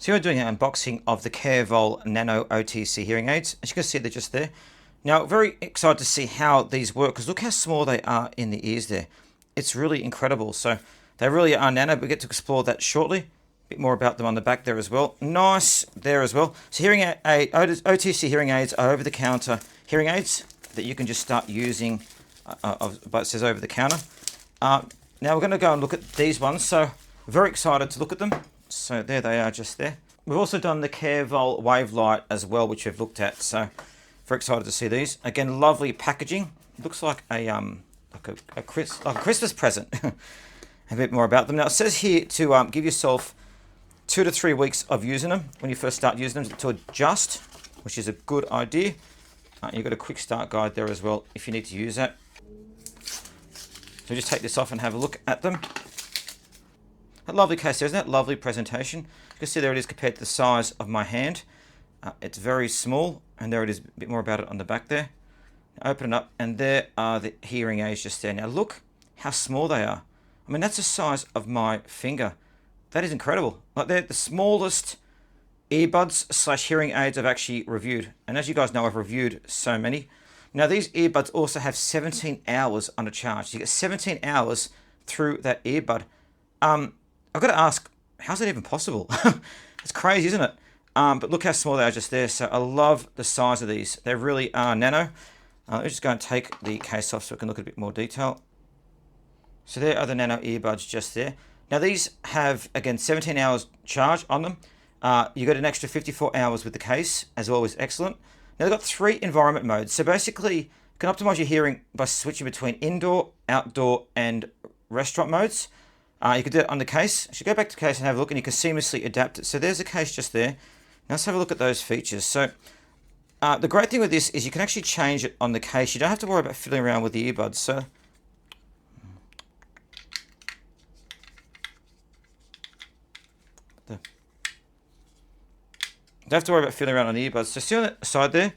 So we're doing an unboxing of the Cearvol Nano OTC hearing aids. As you can see, they're just there. Now, very excited to see how these work, because look how small they are in the ears there. It's really incredible. So they really are nano, but we get to explore that shortly. A bit more about them on the back there as well. Nice there as well. So OTC hearing aids are over-the-counter hearing aids that you can just start using, but it says over-the-counter. Now we're going to go and look at these ones. So very excited to look at them. So there they are just there. We've also done the Cearvol Wave Light as well, which we've looked at. So very excited to see these. Again, lovely packaging. Looks like a Christmas present. A bit more about them. Now it says here to give yourself 2 to 3 weeks of using them when you first start using them to adjust, which is a good idea. You've got a quick start guide there as well if you need to use that. So just take this off and have a look at them. A lovely case there, isn't it? Lovely presentation. You can see there it is compared to the size of my hand. It's very small, and there it is, a bit more about it on the back there. Now open it up, and there are the hearing aids just there. Now look how small they are. I mean, that's the size of my finger. That is incredible. Like, they're the smallest earbuds / hearing aids I've actually reviewed. And as you guys know, I've reviewed so many. Now these earbuds also have 17 hours on a charge. So you get 17 hours through that earbud. I've got to ask, how's that even possible? It's crazy, isn't it? But look how small they are just there. So I love the size of these. They really are nano. Let's just go and take the case off so we can look at a bit more detail. So there are the nano earbuds just there. Now these have, again, 17 hours charge on them. You got an extra 54 hours with the case, as always, excellent. Now they've got 3 environment modes. So basically, you can optimize your hearing by switching between indoor, outdoor, and restaurant modes. You can do it on the case. You should go back to the case and have a look, and you can seamlessly adapt it. So there's a case just there. Now let's have a look at those features. So the great thing with this is you can actually change it on the case. You don't have to worry about fiddling around with the earbuds. So you don't have to worry about fiddling around on the earbuds. So see on the side there,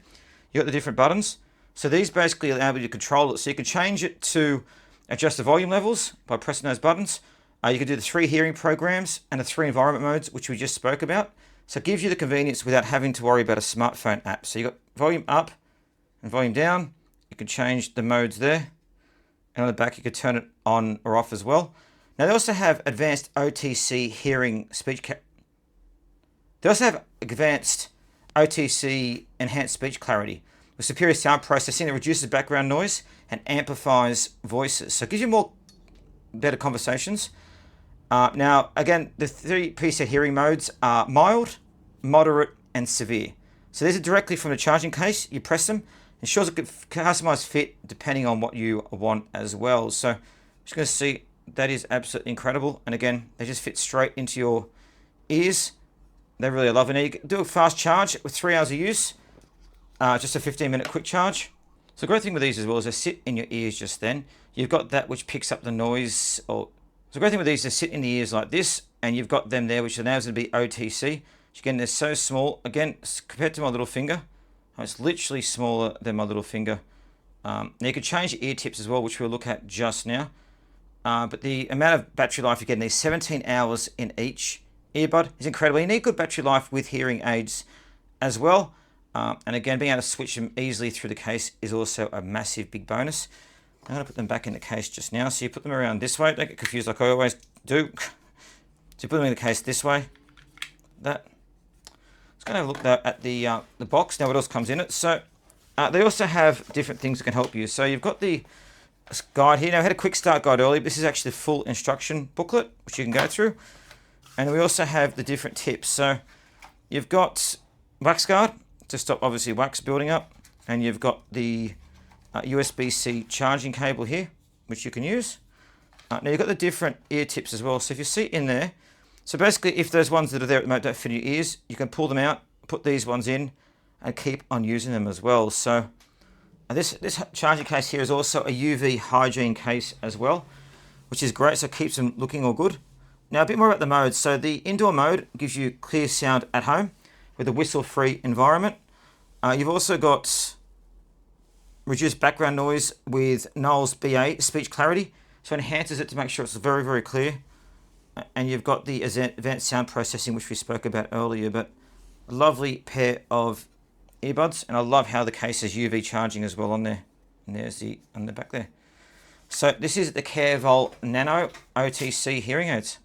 you got the different buttons. So these basically allow you to control it. So you can change it to adjust the volume levels by pressing those buttons. You can do the 3 hearing programs and the 3 environment modes, which we just spoke about. So it gives you the convenience without having to worry about a smartphone app. So you've got volume up and volume down. You can change the modes there. And on the back, you can turn it on or off as well. Now they also have advanced OTC hearing speech. They also have advanced OTC enhanced speech clarity with superior sound processing that reduces background noise and amplifies voices. So it gives you better conversations. Now, again, the 3 preset hearing modes are mild, moderate, and severe. So these are directly from the charging case. You press them, ensures a customized fit depending on what you want as well. So I'm just going to see, that is absolutely incredible. And again, they just fit straight into your ears. They really love it. Now you can do a fast charge with 3 hours of use, just a 15-minute quick charge. So the great thing with these as well is they sit in your ears just then. You've got that which picks up the noise. So the great thing with these is they sit in the ears like this, and you've got them there, which allows them to be OTC. Again, they're so small. Again, compared to my little finger, it's literally smaller than my little finger. Now you can change your ear tips as well, which we'll look at just now. But the amount of battery life you get in these 17 hours in each earbud is incredible. You need good battery life with hearing aids as well. And again, being able to switch them easily through the case is also a massive big bonus. I'm going to put them back in the case just now. So you put them around this way. Don't get confused like I always do. So you put them in the case this way. That. Let's go and have a look though at the box. Now what else comes in it. So they also have different things that can help you. So you've got the guide here. Now I had a quick start guide earlier. This is actually the full instruction booklet, which you can go through. And we also have the different tips. So you've got wax guard to stop obviously wax building up. And you've got the USB-C charging cable here, which you can use. Now you've got the different ear tips as well. So if you see in there, so basically if those ones that are there at the moment don't fit in your ears, you can pull them out, put these ones in, and keep on using them as well. So this charging case here is also a UV hygiene case as well, which is great. So it keeps them looking all good. Now a bit more about the modes. So the indoor mode gives you clear sound at home with a whistle-free environment. You've also got reduced background noise with Knowles BA speech clarity. So it enhances it to make sure it's very, very clear. and you've got the advanced sound processing, which we spoke about earlier. But a lovely pair of earbuds, and I love how the case is UV charging as well on there. And there's the on the back there. So this is the Cearvol Nano OTC hearing aids.